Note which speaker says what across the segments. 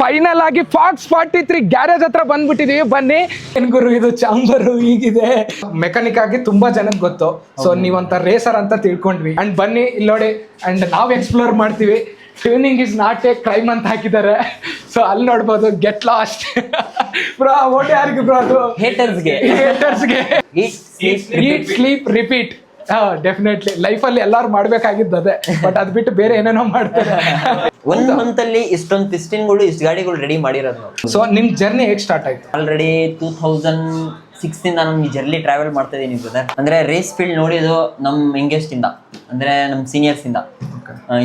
Speaker 1: Final ಆಗಿ fox 43 garage ಹತ್ರ ಬಂದ್ಬಿಟ್ಟಿದೀವಿ. ಬನ್ನಿ. ಏನ್ ಗುರು ಇದು ಚಾಂಬರು ಹೀಗಿದೆ. ಮೆಕ್ಯಾನಿಕ್ ಆಗಿ ತುಂಬಾ ಜನಕ್ಕೆ ಗೊತ್ತು. ಸೊ ನೀವಂತ ರೇಸರ್ ಅಂತ ತಿಳ್ಕೊಂಡ್ವಿ. ಅಂಡ್ ಬನ್ನಿ ಇಲ್ಲಿ ನೋಡಿ. ಅಂಡ್ ನಾವ್ ಎಕ್ಸ್ಪ್ಲೋರ್ ಮಾಡ್ತೀವಿ. Tuning is not a crime ಅಂತ ಹಾಕಿದ್ದಾರೆ. ಸೊ ಅಲ್ಲಿ ನೋಡ್ಬೋದು ಗೆಟ್ ಲಾಸ್ಟ್. ಬ್ರೋ ಓಟ್ ಯಾರಿಗೆ ಬ್ರೋ ಅದು? ಹೇಟರ್ಸ್ಗೆ. Eat sleep repeat. Definitely life ಅಲ್ಲಿ ಎಲ್ಲಾರು ಮಾಡ್ಬೇಕಾಗಿದ್ದು ಅದೇ. ಬಟ್ ಅದ್ ಬಿಟ್ಟು ಬೇರೆ ಏನೇನೋ ಮಾಡ್ತಾರೆ.
Speaker 2: ಒಂದ್ ಮಂತ್ ಅಲ್ಲಿ ಇಷ್ಟೊಂದು ಪಿಸ್ಟಿನ್ಗಳು ಇಷ್ಟು ಗಾಡಿಗಳು ರೆಡಿ ಮಾಡಿರೋದು ನಾವು.
Speaker 1: ಸೊ ನಿಮ್ ಜರ್ನಿ ಹೇಗೆ ಸ್ಟಾರ್ಟ್ ಆಯ್ತು?
Speaker 2: ಆಲ್ರೆಡಿ 2006 ಇಂದ ನಾನು ಈ ಜರ್ನಿ ಟ್ರಾವೆಲ್ ಮಾಡ್ತಾ ಇದೀನಿ ಬ್ರದರ್. ಅಂದ್ರೆ ರೇಸ್ ಫೀಲ್ಡ್ ನೋಡಿದ್ದು ನಮ್ ಯಂಗೆಸ್ಟ್ ಇಂದ, ಅಂದ್ರೆ ನಮ್ ಸೀನಿಯರ್ಸ್ ಇಂದ.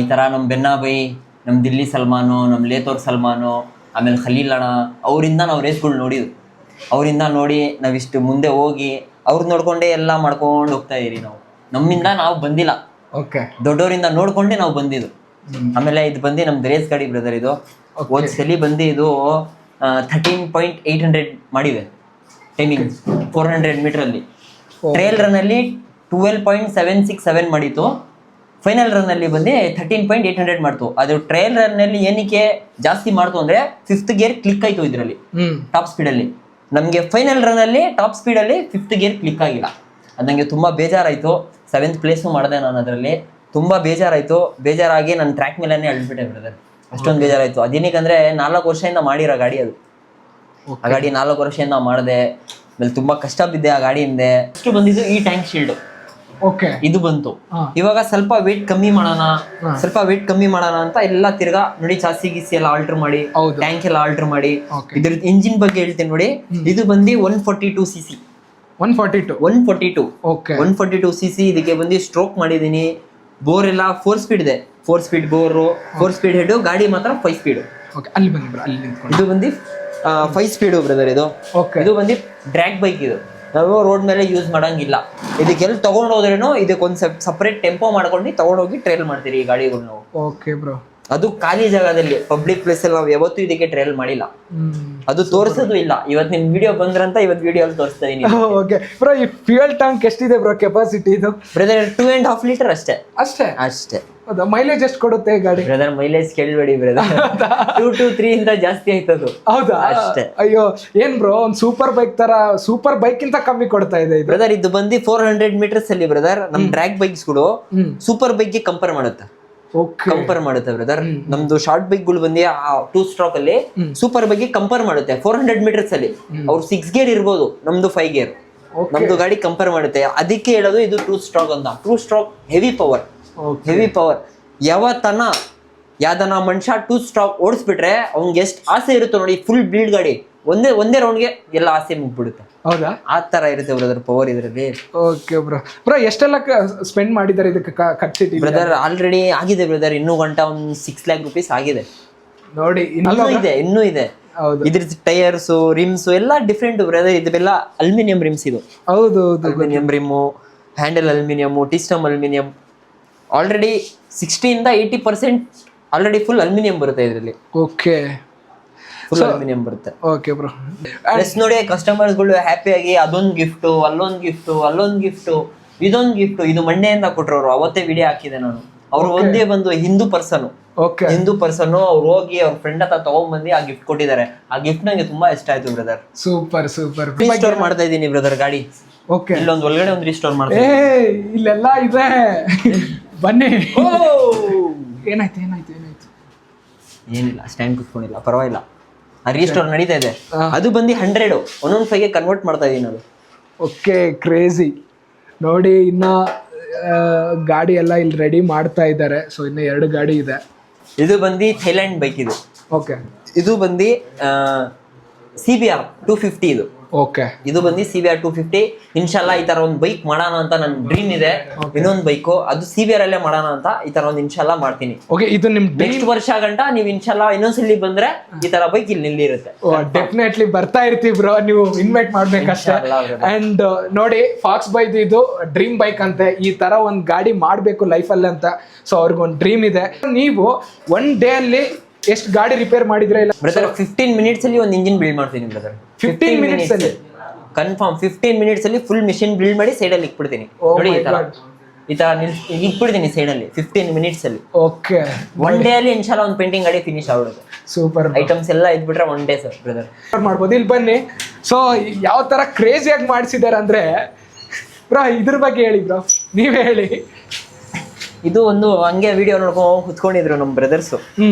Speaker 2: ಈ ತರ ನಮ್ ಬೆನ್ನಾಬೈ, ನಮ್ ದಿಲ್ಲಿ ಸಲ್ಮಾನು, ನಮ್ ಲೇತೋರ್ ಸಲ್ಮಾನು, ಆಮೇಲೆ ಖಲೀಲ್ ಅಣ್ಣ, ಅವರಿಂದ ನಾವು ರೇಸ್ಗಳು ನೋಡಿದ್ವು. ಅವರಿಂದ ನೋಡಿ ನಾವಿಷ್ಟು ಮುಂದೆ ಹೋಗಿ ಅವ್ರನ್ನ ನೋಡ್ಕೊಂಡೇ ಎಲ್ಲ ಮಾಡ್ಕೊಂಡು ಹೋಗ್ತಾ ಇದೀರಿ ನಾವು. ನಮ್ಮಿಂದ ನಾವು ಬಂದಿಲ್ಲ, ದೊಡ್ಡವರಿಂದ ನೋಡ್ಕೊಂಡೆ ನಾವು ಬಂದಿದ್ದು. ಆಮೇಲೆ ಇದು ಬಂದು ನಮ್ದು ರೇಸ್ ಗಾಡಿ ಬ್ರದರ್. ಇದು ಒಂದ್ ಸಲಿ ಬಂದು ಇದು 13.800 ಮಾಡಿವೆ ಟೈಮಿಂಗ್ 400 ಮೀಟರ್ ಅಲ್ಲಿ. ಟ್ರಯಲ್ ರನ್ ಅಲ್ಲಿ 12.767 ಮಾಡಿತ್ತು. ಫೈನಲ್ ರನ್ ಅಲ್ಲಿ ಬಂದು 13.800 ಮಾಡ್ತು. ಅದು ಟ್ರಯಲ್ ರನ್ ಅಲ್ಲಿ ಏನಕ್ಕೆ ಜಾಸ್ತಿ ಮಾಡ್ತು ಅಂದ್ರೆ 5th ಗೇರ್ ಕ್ಲಿಕ್ ಆಯ್ತು ಇದ್ರಲ್ಲಿ ಟಾಪ್ ಸ್ಪೀಡ್ ಅಲ್ಲಿ. ನಮ್ಗೆ ಫೈನಲ್ ರನ್ ಅಲ್ಲಿ ಟಾಪ್ ಸ್ಪೀಡ್ ಅಲ್ಲಿ 5th ಗೇರ್ ಕ್ಲಿಕ್ ಆಗಿಲ್ಲ. ಅದು ನಂಗೆ ತುಂಬಾ ಬೇಜಾರಾಯ್ತು. 7th ಪ್ಲೇಸು ಮಾಡಿದೆ ನಾನು ಅದರಲ್ಲಿ. ತುಂಬಾ ಬೇಜಾರಾಯ್ತು. ಬೇಜಾರಾಗಿ ನಾನು ಟ್ರ್ಯಾಕ್ ಮೇಲೆನೆ ಅಳ್ಬಿಟ್ಟೆ ಬ್ರದರ್. ಅಷ್ಟೊಂದು ಬೇಜಾರಾಯ್ತು. ಅದೇನಕ್ಕಂದ್ರೆ 4 ವರ್ಷದಿಂದ ಮಾಡಿರೋ ಗಾಡಿ ಅದು. ಆ ಗಾಡಿ 4 ವರ್ಷದಿಂದ ಮಾಡಿದೆ. ಆಮೇಲೆ ತುಂಬಾ ಕಷ್ಟ ಬಿದ್ದೆ ಆ ಗಾಡಿ ಹಿಂದೆ. ಅಷ್ಟು ಬಂದಿದ್ದು ಈ ಟ್ಯಾಂಕ್ ಶೀಲ್ಡ್ ಇದು ಬಂತು. ಇವಾಗ ಸ್ವಲ್ಪ ವೇಟ್ ಕಮ್ಮಿ ಮಾಡೋಣ ಅಂತ ಎಲ್ಲ ತಿರ್ಗಾ ನೋಡಿ ಚಾಸಿ ಗೀಸಿ ಎಲ್ಲ ಆಲ್ಟರ್ ಮಾಡಿ, ಟ್ಯಾಂಕ್ ಎಲ್ಲ ಆಲ್ಟರ್ ಮಾಡಿ. ಇದ್ರ ಇಂಜಿನ್ ಬಗ್ಗೆ ಹೇಳ್ತೇನೆ ನೋಡಿ. ಇದು ಬಂದು 142 cc. 142 cc. ಇದಕ್ಕೆ ಬಂದು ಸ್ಟ್ರೋಕ್ ಮಾಡಿದೀನಿ. ಬೋರ್ ಎಲ್ಲ 4 ಸ್ಪೀಡ್ ಇದೆ. 4 ಸ್ಪೀಡ್ ಬೋರು, 4 ಸ್ಪೀಡ್ ಹೆಡ್. ಗಾಡಿ ಮಾತ್ರ 5 ಸ್ಪೀಡ್. ಇದು ಬಂದು 5 ಸ್ಪೀಡ್ ಬ್ರದರ್. ಇದು ಬಂದು ಡ್ರ್ಯಾಗ್ ಬೈಕ್. ಇದು ನಾವು ರೋಡ್ ಮೇಲೆ ಯೂಸ್ ಮಾಡಂಗಿಲ್ಲ. ಇದಕ್ಕೆಲ್ಲ ತಗೊಂಡ್ ಹೋದ್ರೇನು ಇದಕ್ಕೊಂದ್ ಸಪರೇಟ್ ಟೆಂಪೋ ಮಾಡ್ಕೊಂಡು ತಗೊಂಡೋಗಿ ಟ್ರೈಲ್ ಮಾಡ್ತೀರಿ ಈ ಗಾಡಿಗಳು ನಾವು. ಅದು ಖಾಲಿ ಜಾಗದಲ್ಲಿ, ಪಬ್ಲಿಕ್ ಪ್ಲೇಸ್ ಅಲ್ಲಿ ನಾವು ಯಾವತ್ತೂ ಇದಕ್ಕೆ ಟ್ರಯಲ್ ಮಾಡಿಲ್ಲ. ಅದು ತೋರಿಸೋದು ಇಲ್ಲ. ಇವತ್ತು ನಿಮ್ ವಿಡಿಯೋ ಬಂದ್ರಂತ ಇವತ್ತು ವಿಡಿಯೋ ಅಲ್ಲಿ ತೋರಿಸ್ತಾ ಇದೀನಿ.
Speaker 1: ಬ್ರೋ ಈ ಫ್ಯೂಯಲ್ ಟ್ಯಾಂಕ್ ಎಷ್ಟಿದೆ ಬ್ರೋ ಕೆಪಾಸಿಟಿ ಇದು?
Speaker 2: ಬ್ರದರ್ 2.5 ಲೀಟರ್ ಅಷ್ಟೇ.
Speaker 1: ಮೈಲೇಜ್ ಎಷ್ಟು ಕೊಡುತ್ತೆ ಗಾಡಿ?
Speaker 2: ಬ್ರದರ್ ಮೈಲೇಜ್ ಕೇಳಬೇಡಿ ಬ್ರದರ್. 2 to 3 ಇಂದ ಜಾಸ್ತಿ ಆಯ್ತದು.
Speaker 1: ಹೌದಾ? ಅಷ್ಟೇ. ಅಯ್ಯೋ ಏನ್ ಬ್ರೋ, ಒಂದ್ ಸೂಪರ್ ಬೈಕ್ ಇಂತ ಕಮ್ಮಿ ಕೊಡ್ತಾ ಇದೆ
Speaker 2: ಬ್ರದರ್. ಇದು ಬಂದು 400 ಮೀಟರ್ಸ್ ಅಲ್ಲಿ ಬ್ರದರ್ ನಮ್ ಡ್ರ್ಯಾಗ್ ಬೈಕ್ಸ್ ಗಳು ಸೂಪರ್ ಬೈಕ್ ಗೆ ಕಂಪೇರ್ ಮಾಡುತ್ತೆ ಬ್ರದರ್. ನಮ್ದು ಶಾರ್ಟ್ ಬೈಕ್ ಗಳು ಬಂದು 2 ಸ್ಟ್ರೋಕ್ ಅಲ್ಲಿ ಸೂಪರ್ ಬೈಕ್ ಗೆ ಕಂಪೇರ್ ಮಾಡುತ್ತೆ. 400 ಮೀಟರ್ಸ್ ಅಲ್ಲಿ ಅವ್ರು 6 ಗೇರ್ ಇರ್ಬೋದು, ನಮ್ದು 5 ಗೇರ್. ನಮ್ದು ಗಾಡಿ ಕಂಪೇರ್ ಮಾಡುತ್ತೆ. ಅದಕ್ಕೆ ಹೇಳೋದು ಇದು 2 ಸ್ಟ್ರೋಕ್ ಅಂತ. 2 ಸ್ಟ್ರೋಕ್ ಹೆವಿ ಪವರ್. ಯಾವತ್ತನ ಯಾವ್ದನ ಮನುಷ್ಯ 2 ಸ್ಟ್ರೋಕ್ ಓಡಿಸ್ಬಿಟ್ರೆ ಅವ್ನಿಗೆ ಎಷ್ಟು ಆಸೆ ಇರುತ್ತೆ ನೋಡಿ. ಫುಲ್ ಬ್ಲೀಡ್ ಗಾಡಿ ಒಂದೇ ರೌಂಡ್ಗೆ ಎಲ್ಲ ಆಸೆ ಮುಗ್ಬಿಡುತ್ತೆ.
Speaker 1: ಹೌದಾ?
Speaker 2: ಆ ತರ ಇರುತ್ತೆ ಬ್ರದರ್ ಪವರ್ ಇದ್ರಲ್ಲಿ.
Speaker 1: ಓಕೆ ಬ್ರೋ ಎಷ್ಟೆಲ್ಲ ಸ್ಪೆಂಡ್ ಮಾಡಿದ್ದಾರೆ ಇದಕ್ಕೆ ಖರ್ಚಿಟ್ಟು?
Speaker 2: ಬ್ರದರ್ ಆಲ್ರೆಡಿ ಆಗಿದೆ ಬ್ರದರ್. ಇನ್ನೂ ಗಂಟ ಒಂದು 6 lakh rupees ಆಗಿದೆ
Speaker 1: ನೋಡಿ.
Speaker 2: ಇನ್ನೂ ಇದೆ. ಇದ್ರ ಟೈರ್ಸ್, ರಿಮ್ಸ್ ಎಲ್ಲ ಡಿಫ್ರೆಂಟ್ ಬ್ರದರ್. ಇದೆಲ್ಲ ಅಲ್ಯೂಮಿನಿಯಂ ರಿಮ್ಸ್. ಇದು ಹೌದು, ಅಲ್ಯೂಮಿನಿಯಂ ರಿಮ್ಮು, ಹ್ಯಾಂಡಲ್ ಅಲ್ಯೂಮಿನಿಯಂ, ಟಿಸ್ಟಮ್ ಅಲ್ಯೂಮಿನಿಯಂ. ಆಲ್ರೆಡಿ 60 ಇಂದ 80% ಆಲ್ರೆಡಿ ಫುಲ್ ಅಲ್ಯೂಮಿನಿಯಂ ಬರುತ್ತೆ ಇದರಲ್ಲಿ. ಫುಲ್ ಅಲ್ಯೂಮಿನಿಯಂ ಬರುತ್ತೆ. ಪ್ಲಸ್ ನೋಡಿ ಕಸ್ಟಮರ್ಸ್ ಗಳು ಹ್ಯಾಪಿ ಆಗಿ ಅದೊಂದು ಗಿಫ್ಟ್, ಅಲ್ಲೊಂದು ಗಿಫ್ಟ್, ಇದೊಂದು ಗಿಫ್ಟ್. ಇದು ಮಂಡೆಯಿಂದ ಕೊಟ್ರವ್ರು. ಅವತ್ತೇ ವಿಡಿಯೋ ಹಾಕಿದೆ ನಾನು. ಅವ್ರು ಒಂದೇ ಬಂದು ಹಿಂದೂ ಪರ್ಸನ್ ಅವ್ರು ಹೋಗಿ ಅವ್ರ ಫ್ರೆಂಡ್ ಹತ್ರ ತಗೊಂಡ್ಬಂದು ಆ ಗಿಫ್ಟ್ ಕೊಟ್ಟಿದ್ದಾರೆ. ಆ ಗಿಫ್ಟ್ ನಂಗೆ ತುಂಬಾ ಇಷ್ಟ ಆಯ್ತು ಬ್ರದರ್.
Speaker 1: ಸೂಪರ್
Speaker 2: ರೀಸ್ಟೋರ್ ಮಾಡ್ತಾ ಇದೀನಿ ಬ್ರದರ್ ಗಾಡಿ. ಇಲ್ಲೊಂದು ಒಳಗಡೆ ಒಂದು ರೀಸ್ಟೋರ್ ಮಾಡ್ತಾ
Speaker 1: ಇಲ್ಲೆಲ್ಲ ಇದೆ. ಬನ್ನಿ. ಏನಾಯ್ತು?
Speaker 2: ಏನಿಲ್ಲ, ಸ್ಟ್ಯಾಂಡ್ ಕುತ್ಕೊಂಡಿಲ್ಲ, ಪರವಾಗಿಲ್ಲ. ಆ ರೀಸ್ಟೋರ್ ನಡೀತಾ ಇದೆ. ಅದು ಬಂದು 100 ಒಂದೊಂದು 5 ಕನ್ವರ್ಟ್ ಮಾಡ್ತಾ ಇದೀನಿ ಅದು.
Speaker 1: ಕ್ರೇಜಿ ನೋಡಿ. ಇನ್ನ ಗಾಡಿ ಎಲ್ಲ ಇಲ್ಲಿ ರೆಡಿ ಮಾಡ್ತಾ ಇದ್ದಾರೆ. ಸೊ ಇನ್ನು 2 ಗಾಡಿ ಇದೆ.
Speaker 2: ಇದು ಬಂದು ಥೈಲ್ಯಾಂಡ್ ಬೈಕ್. ಇದು ಬಂದು CBR 250. ಇದು ಬಂದು CBR 250. ಇನ್ಶಾಲ್ಲಾ ಈ ತರ ಒಂದು ಬೈಕ್ ಮಾಡೋಣ ಅಂತ ನನ್ನ ಡ್ರೀಮ್ ಇದೆ. ಇನ್ನೊಂದು ಬೈಕ್ ಅದು CBR ಅಲ್ಲೇ ಮಾಡೋಣ ಅಂತ ಈ ತರ ಒಂದು ಇನ್ಶಾಲ್ಲಾ ಮಾಡ್ತೀನಿ.
Speaker 1: ಇದು ನಿಮ್
Speaker 2: ನೆಕ್ಸ್ಟ್ ವರ್ಷ ಗಂಟ ನೀವು ಇನ್ಶಾಲ್ಲಾ ಇನ್ನೊಂದ್ಸಲಿ ಬಂದ್ರೆ ಈ ತರ ಬೈಕ್ ಇಲ್ಲಿ ನಿಲ್ಲಿರುತ್ತೆ.
Speaker 1: ಡೆಫಿನೆಟ್ಲಿ ಬರ್ತಾ ಇರ್ತೀವಿ ಬ್ರೋ, ನೀವು ಇನ್ವೈಟ್ ಮಾಡ್ಬೇಕಷ್ಟೇ. ಅಂಡ್ ನೋಡಿ ಫಾಕ್ಸ್ ಬೈಕ್ ಇದು ಡ್ರೀಮ್ ಬೈಕ್ ಅಂತೆ. ಈ ತರ ಒಂದ್ ಗಾಡಿ ಮಾಡ್ಬೇಕು ಲೈಫ್ ಅಲ್ಲಿ ಅಂತ. ಸೊ ಅವ್ರಿಗೊಂದು ಡ್ರೀಮ್ ಇದೆ. ನೀವು 1 ಡೇ ಅಲ್ಲಿ ಎಷ್ಟು ಗಾಡಿ ರಿಪೇರ್ ಮಾಡಿದ್ರೆ? ಇಲ್ಲ
Speaker 2: ಬ್ರದರ್ 15 ಮಿನಿಟ್ಸ್ ಅಲ್ಲಿ ಒಂದು ಇಂಜಿನ್ ಬಿಲ್ಡ್ ಮಾಡ್ತೀನಿ ಬ್ರದರ್.
Speaker 1: 15 ಮಿನಿಟ್ಸ್ ಅಲ್ಲಿ
Speaker 2: ಕನ್ಫರ್ಮ್. 15 ಮಿನಿಟ್ಸ್ ಅಲ್ಲಿ ಫುಲ್ ಮಿಷಿನ್ ಬಿಲ್ಡ್ ಮಾಡಿ ಸೈಡ್ ಅಲ್ಲಿ ಇಟ್ಬಿಡ್ತೀನಿ ನೋಡಿ. ಈ ತರ ಈ ತರ ಇಟ್ಬಿಡ್ತೀನಿ ಸೈಡಲ್ಲಿ 15 minutes ಅಲ್ಲಿ.
Speaker 1: ಓಕೆ,
Speaker 2: ಒನ್ ಡೇ ಅಲ್ಲಿ ಇನ್ಶಾಲ್ಲ ಒಂದು ಪೇಂಟಿಂಗ್ ಗಾಡಿ ಫಿನಿಶ್ ಆಗ್ಬಿಡುತ್ತೆ.
Speaker 1: ಸೂಪರ್.
Speaker 2: ಐಟಮ್ಸ್ ಎಲ್ಲ ಇದ್ಬಿಟ್ರೆ ಒನ್ ಡೇ ಸರ್ ಬ್ರದರ್
Speaker 1: ಮಾಡ್ಬೋದು. ಇಲ್ಲಿ ಬನ್ನಿ. ಸೊ ಯಾವ ತರ ಕ್ರೇಜಿಯಾಗಿ ಮಾಡಿಸಿದ್ದಾರೆ ಅಂದ್ರೆ ಬ್ರೋ, ಇದ್ರ ಬಗ್ಗೆ ಹೇಳಿ ಬ್ರೋ, ನೀವೇ ಹೇಳಿ.
Speaker 2: ಇದು ಒಂದು ಹಂಗೆ ವಿಡಿಯೋ ನೋಡ್ಕೊಂಡು ಕುತ್ಕೊಂಡಿದ್ರು ನಮ್ಮ ಬ್ರದರ್ಸ್.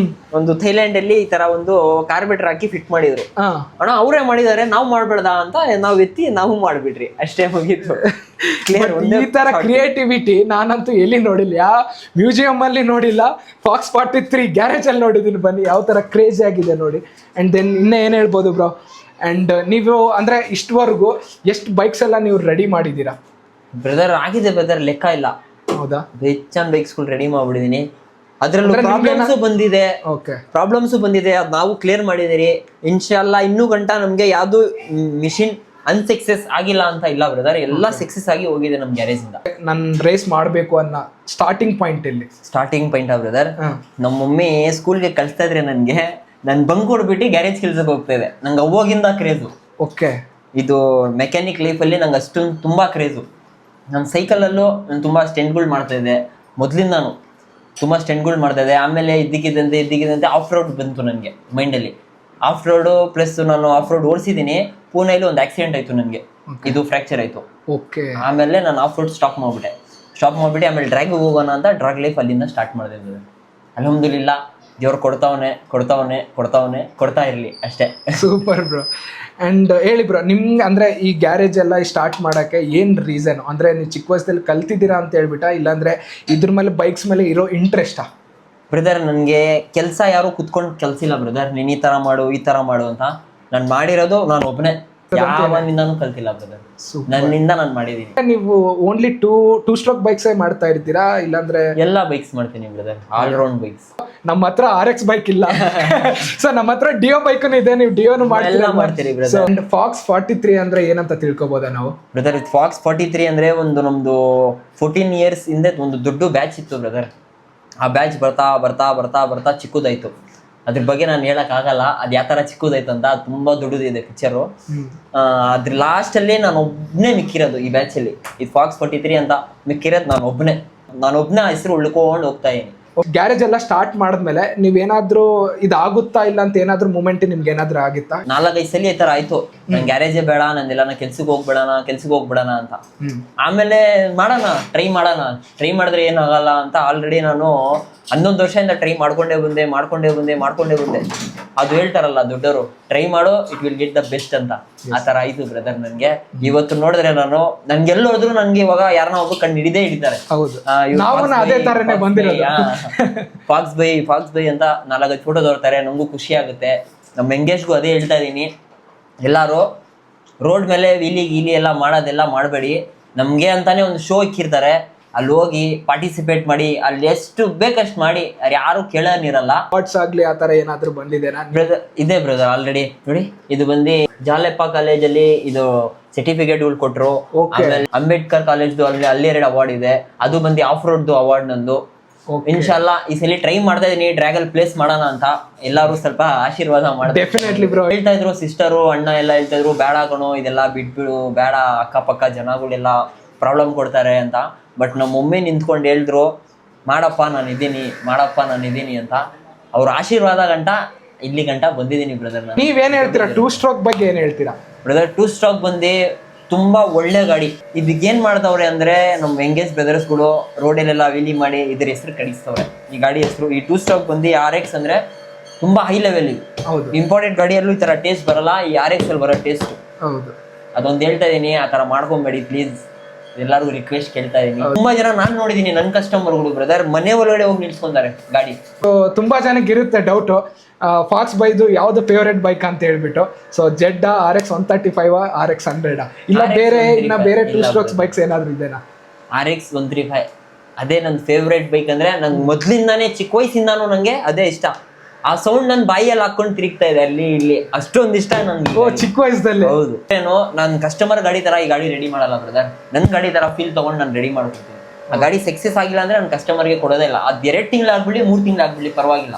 Speaker 2: ಒಂದು ಥೈಲ್ಯಾಂಡ್ ಅಲ್ಲಿ ಈ ತರ ಒಂದು ಕಾರ್ಬೇಟರ್ ಹಾಕಿ ಫಿಟ್ ಮಾಡಿದ್ರು. ಅಣ್ಣ ಅವರೇ ಮಾಡಿದಾರೆ, ನಾವು ಮಾಡ್ಬೇಡ್ದ ಅಂತ ನಾವು ಎತ್ತಿ ನಾವು ಮಾಡ್ಬಿಟ್ರಿ, ಅಷ್ಟೇ ಮುಗೀತು.
Speaker 1: ಈ ತರ ಕ್ರಿಯೇಟಿವಿಟಿ ನಾನಂತೂ ಎಲ್ಲಿ ನೋಡಿಲ್ಲ, ಯಾವ ಮ್ಯೂಸಿಯಂ ಅಲ್ಲಿ ನೋಡಿಲ್ಲ, ಫಾಕ್ಸ್ 43 ಗ್ಯಾರೇಜ್ ಅಲ್ಲಿ ನೋಡಿದೀನಿ. ಬನ್ನಿ ಯಾವ ತರ ಕ್ರೇಜಿ ಆಗಿದೆ ನೋಡಿ. ಅಂಡ್ ದೆನ್ ಇನ್ನೂ ಏನ್ ಹೇಳ್ಬೋದು ಬ್ರೋ? ಅಂಡ್ ನೀವು ಅಂದ್ರೆ ಇಷ್ಟವರೆಗೂ ಎಷ್ಟು ಬೈಕ್ಸ್ ಎಲ್ಲ ನೀವು ರೆಡಿ ಮಾಡಿದೀರಾ?
Speaker 2: ಬ್ರದರ್ ಆಗಿದೆ ಬ್ರದರ್, ಲೆಕ್ಕ ಇಲ್ಲ.
Speaker 1: ಹೌದಾ?
Speaker 2: ಹೆಚ್ಚಾನ್ ಬೈಕ್ಸ್ಗಳು ರೆಡಿ ಮಾಡ್ಬಿಟ್ಟಿದೀನಿ. ಅದ್ರಲ್ಲೂ ಪ್ರಾಬ್ಲಮ್ಸ್ ಬಂದಿದೆ, ಅದ್ ನಾವು ಕ್ಲಿಯರ್ ಮಾಡಿದಿರಿ. ಇನ್ಶಾಲ್ಲ ಇನ್ನೂ ಗಂಟ ನಮ್ಗೆ ಯಾವ್ದು ಮಿಷಿನ್ ಅನ್ಸಕ್ಸೆಸ್ ಆಗಿಲ್ಲ ಅಂತ ಇಲ್ಲ ಬ್ರದರ್, ಎಲ್ಲ ಸಕ್ಸಸ್ ಆಗಿ ಹೋಗಿದೆ ನಮ್ ಗ್ಯಾರೇಜ್ ಇಂದ.
Speaker 1: ನನ್ ರೇಸ್ ಮಾಡ್ಬೇಕು ಅನ್ನೋ ಸ್ಟಾರ್ಟಿಂಗ್ ಪಾಯಿಂಟ್
Speaker 2: ಬ್ರದರ್, ನಮ್ಮ ಮಮ್ಮಿ ಸ್ಕೂಲ್ಗೆ ಕಳ್ಸ್ತಾ ಇದ್ರೆ ನನ್ಗೆ, ನನ್ ಬಂಕ್ ಕೊಡ್ಬಿಟ್ಟು ಗ್ಯಾರೇಜ್ ಕೆಲ್ಸಕ್ಕೆ ಹೋಗ್ತಾ ಇದೆ. ನಂಗೆ ಅವಾಗಿಂದ ಕ್ರೇಜು.
Speaker 1: ಓಕೆ,
Speaker 2: ಇದು ಮೆಕ್ಯಾನಿಕ್ ಲೈಫಲ್ಲಿ ನಂಗೆ ಅಷ್ಟೊಂದು ತುಂಬಾ ಕ್ರೇಜು. ನನ್ನ ಸೈಕಲಲ್ಲೂ ನಾನು ತುಂಬ ಸ್ಟೆಂಟ್ಗಳು ಮಾಡ್ತಾ ಇದ್ದೆ ಮೊದಲಿಂದ, ನಾನು ತುಂಬ ಸ್ಟೆಂಟ್ಗಳು ಮಾಡ್ತಾ ಇದ್ದೆ. ಆಮೇಲೆ ಇದ್ದಕ್ಕಿದ್ದಂತೆ ಆಫ್ ರೋಡ್ ಬಂತು ನನಗೆ ಮೈಂಡಲ್ಲಿ. ಆಫ್ ರೋಡು ಪ್ಲಸ್ ನಾನು ಆಫ್ ರೋಡ್ ಓಡಿಸಿದ್ದೀನಿ. ಪೂನೆಯಲ್ಲಿ ಒಂದು ಆಕ್ಸಿಡೆಂಟ್ ಆಯಿತು ನನಗೆ, ಇದು ಫ್ರ್ಯಾಕ್ಚರ್ ಆಯಿತು.
Speaker 1: ಓಕೆ, ಆಮೇಲೆ
Speaker 2: ನಾನು ಆಫ್ ರೋಡ್ ಸ್ಟಾಪ್ ಮಾಡಿಬಿಟ್ಟು ಆಮೇಲೆ ಡ್ರ್ಯಾಗಿಗೆ ಹೋಗೋಣ ಅಂತ ಡ್ರಾಗ್ ಲೈಫ್ ಅಲ್ಲಿಂದ ಸ್ಟಾರ್ಟ್ ಮಾಡಿದೆ. ಅಲ್ಹಮ್ದುಲಿಲ್ಲಾ, ದೇವ್ರು ಕೊಡ್ತಾ ಇರಲಿ ಅಷ್ಟೇ.
Speaker 1: Super bro. ಅಂಡ್ ಹೇಳಿ ಬ್ರೋ, ನಿಮ್ಗೆ ಅಂದ್ರೆ ಈ ಗ್ಯಾರೇಜ್ ಎಲ್ಲ ಸ್ಟಾರ್ಟ್ ಮಾಡಕ್ಕೆ ಏನ್ ರೀಸನ್? ಅಂದ್ರೆ ನೀವು ಚಿಕ್ಕ ವಯಸ್ಸಲ್ಲಿ ಕಲ್ತಿದ್ದೀರಾ ಅಂತ ಹೇಳ್ಬಿಟ್ಟ, ಇಲ್ಲಾಂದ್ರೆ ಇದ್ರ ಮೇಲೆ ಬೈಕ್ಸ್ ಮೇಲೆ ಇರೋ ಇಂಟ್ರೆಸ್ಟಾ?
Speaker 2: ಬ್ರದರ್, ನನಗೆ ಕೆಲಸ ಯಾರು ಕುತ್ಕೊಂಡು ಕಲ್ಸಿಲ್ಲ ಬ್ರದರ್, ನೀನು ಈ ಥರ ಮಾಡು ಈ ಥರ ಮಾಡು ಅಂತ. ನಾನು ಮಾಡಿರೋದು ನಾನು ಒಬ್ಬನೇ, ಯಾವನಿಂದಾನು ಕಲ್ತಿಲ್ಲ ಬ್ರದರ್, ನನ್ನಿಂದ ನಾನು ಮಾಡಿದ್ದೀನಿ.
Speaker 1: ನೀವು ಓನ್ಲಿ ಟೂ ಸ್ಟ್ರೋಕ್ ಬೈಕ್ಸ್ ಮಾಡ್ತಾ ಇರ್ತೀರಾ, ಇಲ್ಲಾಂದ್ರೆ?
Speaker 2: ಎಲ್ಲ ಬೈಕ್ಸ್ ಮಾಡ್ತೀನಿ ಬ್ರದರ್, ಆಲ್ ರೌಂಡ್ ಬೈಕ್ಸ್.
Speaker 1: ನಮ್ಮ ಹತ್ರ RX ಬೈಕ್ ಇಲ್ಲ, ಸೊ ನಮ್ಮ ಹತ್ರ ಡಿಯೋ ಬೈಕ್ ಇದೆ. ನೀವು ಡಿಯೋನು
Speaker 2: ಮಾಡ್ತೀರಿ ಬ್ರದರ್.
Speaker 1: ಫಾಕ್ಸ್ 43 ಅಂದ್ರೆ ಏನಂತ ತಿಳ್ಕೊಬೋದಾ ನಾವು?
Speaker 2: ಬ್ರದರ್, ಫಾಕ್ಸ್ 43 ಅಂದ್ರೆ ಒಂದು ನಮ್ದು 14 years ಹಿಂದೆ ಒಂದು ದೊಡ್ಡ ಬ್ಯಾಚ್ ಇತ್ತು ಬ್ರದರ್. ಆ ಬ್ಯಾಚ್ ಬರ್ತಾ ಚಿಕ್ಕದಾಯ್ತು. ಅದ್ರ ಬಗ್ಗೆ ನಾನು ಹೇಳಕ್ ಆಗಲ್ಲ, ಅದ್ ಯಾವ ತರ ಚಿಕ್ಕದಾಯ್ತು ಅಂತ. ತುಂಬಾ ದೊಡ್ಡದಿದೆ ಪಿಕ್ಚರು. ಅದ್ರ ಲಾಸ್ಟ್ ಅಲ್ಲಿ ನಾನು ಒಬ್ನೇ ಮಿಕ್ಕಿರೋದು ಈ ಬ್ಯಾಚ್ ಅಲ್ಲಿ. ಇದು ಫಾಕ್ಸ್ 43 ಅಂತ ಮಿಕ್ಕಿರೋದು ನಾನು ಒಬ್ನೇ ಹೆಸರು ಉಳ್ಕೊಂಡು ಹೋಗ್ತಾ ಇದೀನಿ.
Speaker 1: ಗ್ಯಾರೇಜ್ ಎಲ್ಲ ಸ್ಟಾರ್ಟ್ ಮಾಡಿದ್ಮೇಲೆ ನೀವೇನಾದ್ರೂ ಇದಾಗುತ್ತಾ ಇಲ್ಲ ಅಂತ ಏನಾದ್ರೂ ಮೂಮೆಂಟ್ ನಿಮ್ಗೆ ಏನಾದ್ರೂ ಆಗಿತ್ತಾ?
Speaker 2: 4-5 ಸಲ ಈ ತರ ಆಯ್ತು, ನನ್ ಗ್ಯಾರೇಜೇ ಬೇಡ, ನಂದೆಲ್ಲ ನಾ ಕೆಲ್ಸಕ್ಕೆ ಹೋಗ್ಬಿಡೋಣ ಅಂತ. ಆಮೇಲೆ ಟ್ರೈ ಮಾಡಿದ್ರೆ ಏನಾಗಲ್ಲ ಅಂತ ಆಲ್ರೆಡಿ ನಾನು 11 ವರ್ಷದಿಂದ ಟ್ರೈ ಮಾಡ್ಕೊಂಡೇ ಬಂದೆ. ಅದು ಹೇಳ್ತಾರಲ್ಲ ದೊಡ್ಡವರು, ಟ್ರೈ ಮಾಡು, it will get the best ಅಂತ. ಆ ತರ ಆಯ್ತು ಬ್ರದರ್ ನನ್ಗೆ. ಇವತ್ತು ನೋಡಿದ್ರೆ ನನ್ಗೆಲ್ಲ ಹೋದ್ರು ನನ್ಗೆ ಇವಾಗ ಯಾರನ್ನ ಒಬ್ಬ ಕಣ್ಣು ಹಿಡಿತಾರೆ. ಫಾಕ್ಸ್ ಬೈ ಅಂತ 4-5 ಫೋಟೋ ತೋರ್ತಾರೆ, ನಂಗೂ ಖುಷಿ ಆಗುತ್ತೆ. ನಮ್ಮ ಎಂಗೇಜ್ಗೂ ಅದೇ ಹೇಳ್ತಾ ಇದೀನಿ, ಎಲ್ಲಾರು ರೋಡ್ ಮೇಲೆ ಗೀಲಿ ಎಲ್ಲ ಮಾಡೋದೆಲ್ಲ ಮಾಡಬೇಡಿ. ನಮ್ಗೆ ಅಂತಾನೆ ಒಂದು ಶೋ ಇಕ್ಕಿರ್ತಾರೆ, ಅಲ್ಲಿ ಹೋಗಿ ಪಾರ್ಟಿಸಿಪೇಟ್ ಮಾಡಿ, ಅಲ್ಲಿ ಎಷ್ಟು ಬೇಕಷ್ಟು ಮಾಡಿ, ಯಾರು ಕೇಳೋನಿರಲ್ಲ.
Speaker 1: ವಾಟ್ಸ್ ಆಗ್ಲಿ ಆ ತರ ಏನಾದ್ರು ಬಂದಿದೆ
Speaker 2: ಇದೆ ಬ್ರದರ್ ಆಲ್ರೆಡಿ ನೋಡಿ. ಇದು ಬಂದು ಜಾಲೆಪ್ಪ ಕಾಲೇಜಲ್ಲಿ ಇದು ಸರ್ಟಿಫಿಕೇಟ್ಗಳು ಕೊಟ್ರು. ಆಮೇಲೆ ಅಂಬೇಡ್ಕರ್ ಕಾಲೇಜ್ದು ಅಲ್ಲಿ 2 ಅವಾರ್ಡ್ ಇದೆ. ಅದು ಬಂದು ಆಫ್ ರೋಡ್ದು ಅವಾರ್ಡ್ ನಂದು. ಇನ್ಶಾಲ್ಲಾ ಈ ಸಲ ಟ್ರೈ ಮಾಡ್ತಾ ಇದೀನಿ, ಡ್ರ್ಯಾಗಲ್ ಪ್ಲೇಸ್ ಮಾಡೋಣ ಅಂತ. ಎಲ್ಲಾರು ಸ್ವಲ್ಪ ಆಶೀರ್ವಾದ ಮಾಡ್ತಾರೆ. ಹೇಳ್ತಾ ಇದ್ರು ಸಿಸ್ಟರು ಅಣ್ಣ ಎಲ್ಲ ಹೇಳ್ತಾ ಇದ್ರು, ಬೇಡ ಕಣೋ ಇದೆಲ್ಲ ಬಿಟ್ಬಿಡು, ಬೇಡ, ಅಕ್ಕಪಕ್ಕ ಜನಗಳೆಲ್ಲ ಪ್ರಾಬ್ಲಮ್ ಕೊಡ್ತಾರೆ ಅಂತ. ಬಟ್ ನಮ್ಮ ಮಮ್ಮಿ ನಿಂತ್ಕೊಂಡು ಹೇಳಿದ್ರು, ಮಾಡಪ್ಪ ನಾನು ಇದ್ದೀನಿ ಅಂತ. ಅವ್ರ ಆಶೀರ್ವಾದ ಇಲ್ಲಿ ಗಂಟ ಬಂದಿದ್ದೀನಿ ಬ್ರದರ್.
Speaker 1: ನೀವೇನ್ ಹೇಳ್ತೀರಾ 2 ಸ್ಟ್ರೋಕ್ ಬಗ್ಗೆ? ಏನ್ ಹೇಳ್ತೀರಾ
Speaker 2: ಬ್ರದರ್? 2 ಸ್ಟ್ರೋಕ್ ಬಂದು ತುಂಬಾ ಒಳ್ಳೆ ಗಾಡಿ. ಇದಕ್ಕೇನ್ ಮಾಡ್ತಾವ್ರೆ ಅಂದ್ರೆ ನಮ್ಮ ಎಂಗೇಜ್ ಬ್ರದರ್ಸ್ಗಳು ರೋಡಲ್ಲೆಲ್ಲ ವೀಲಿ ಮಾಡಿ ಇದ್ರ ಹೆಸರು ಕಡಿಸ್ತವ್ರೆ. ಈ ಗಾಡಿ ಹೆಸರು ಈ 2 ಸ್ಟ್ರೋಕ್ ಬಂದು RX ಅಂದ್ರೆ ತುಂಬಾ ಹೈ ಲೆವೆಲ್. ಇಂಪಾರ್ಟೆಂಟ್ ಗಾಡಿಯಲ್ಲೂ ಈ ತರ ಟೇಸ್ಟ್ ಬರಲ್ಲ, ಈ RX ಅಲ್ಲಿ ಬರೋ ಟೇಸ್ಟ್. ಅದೊಂದು ಹೇಳ್ತಾ ಇದೀನಿ, ಆ ತರ ಮಾಡ್ಕೊಂಬೇಡಿ ಪ್ಲೀಸ್, ಎಲ್ಲರಿಗೂ ರಿಕ್ವೆಸ್ಟ್ ಕೇಳ್ತಾ ಇದೀನಿ. ತುಂಬಾ ಜನ ನಾನ್ ನೋಡಿದೀನಿ, ನನ್ನ ಕಸ್ಟಮರ್ಗಳು ಬ್ರದರ್ ಮನೆ ಒಳಗಡೆ ಹೋಗಿ ನಿಲ್ಸ್ಕೊಂತಾರೆ ಗಾಡಿ.
Speaker 1: ತುಂಬಾ ಜನಕ್ಕೆ ಇರುತ್ತೆ ಡೌಟ್, ಫಾಕ್ಸ್ ಬೈದು ಯಾವ್ದು ಫೇವರೇಟ್ ಬೈಕ್ ಅಂತ ಹೇಳ್ಬಿಟ್ಟು. ಸೊ ಜೆಡ್ RX 135 RX 100 ಇಲ್ಲ ಬೇರೆ 2 ಸ್ಟ್ರೋಕ್ಸ್ ಬೈಕ್ಸ್ ಏನಾದ್ರು ಇದೆನಾ?
Speaker 2: RX 135 ಅದೇ ನನ್ನ ಫೇವ್ರೇಟ್ ಬೈಕ್. ಅಂದ್ರೆ ನಂಗೆ ಮೊದ್ಲಿಂದಾನೇ ಚಿಕ್ಕ ವಯಸ್ಸಿಂದಾನು ನಂಗೆ ಅದೇ ಇಷ್ಟ. ಆ ಸೌಂಡ್ ನನ್ ಬಾಯಿಯಲ್ಲಿ ಹಾಕೊಂಡು ತಿರುಗ್ತಾ ಇದೆ ಅಲ್ಲಿ ಇಲ್ಲಿ, ಅಷ್ಟೊಂದು ಇಷ್ಟ ನನ್ಗೆ
Speaker 1: ಚಿಕ್ಕ ವಯಸ್ಸಲ್ಲಿ.
Speaker 2: ಹೌದು, ನಾನು ಕಸ್ಟಮರ್ ಗಾಡಿ ತರ ಈ ಗಾಡಿ ರೆಡಿ ಮಾಡಲ್ಲ ಬ್ರದರ್. ನನ್ ಗಾಡಿ ತರ ಫೀಲ್ ತಗೊಂಡು ನಾನು ರೆಡಿ ಮಾಡ್ಕೊಡ್ತೀನಿ. ಆ ಗಾಡಿ ಸಕ್ಸಸ್ ಆಗಿಲ್ಲ ಅಂದ್ರೆ ನನ್ನ ಕಸ್ಟಮರ್ಗೆ ಕೊಡೋದೇ ಇಲ್ಲ. ಅದು 2 ತಿಂಗಳು ಆಗ್ಬಿಡಿ 3 ತಿಂಗಳು ಆಗ್ಬಿಡಿ ಪರವಾಗಿಲ್ಲ,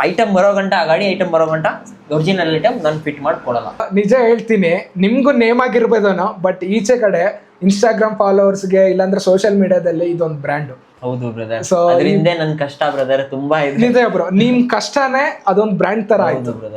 Speaker 2: ಐಟಮ್ ಬರೋ ಗಂಟ ಆ ಗಾಡಿ ಐಟಮ್ ಬರೋ ಗಂಟ ಒರಿಜಿನಲ್ ಐಟಮ್ ನಾನು ಫಿಟ್ ಮಾಡಿ ಕೊಡಲ್ಲ.
Speaker 1: ನಿಜ ಹೇಳ್ತೀನಿ, ನಿಮ್ಗೂ ನೇಮ್ ಆಗಿರ್ಬೋದೇನೋ, ಬಟ್ ಈಚೆ ಕಡೆ ಇನ್ಸ್ಟಾಗ್ರಾಮ್ ಫಾಲೋವರ್ಸ್ಗೆ ಇಲ್ಲಾಂದ್ರೆ ಸೋಷಿಯಲ್ ಮೀಡಿಯಾದಲ್ಲಿ ಇದೊಂದು ಬ್ರ್ಯಾಂಡ್.
Speaker 2: ಹೌದು ಬ್ರದರ್,
Speaker 1: So,
Speaker 2: ಅದರಿಂದ ನನ್ ಕಷ್ಟ ಬ್ರದರ್ ತುಂಬಾ ಇದೆ.
Speaker 1: ನಿಜ ಬ್ರೋ, ನಿಮ್ ಕಷ್ಟನೇ ಅದೊಂದು ಬ್ರ್ಯಾಂಡ್ ತರ ಆಯ್ತು.
Speaker 2: ಬ್ರದರ್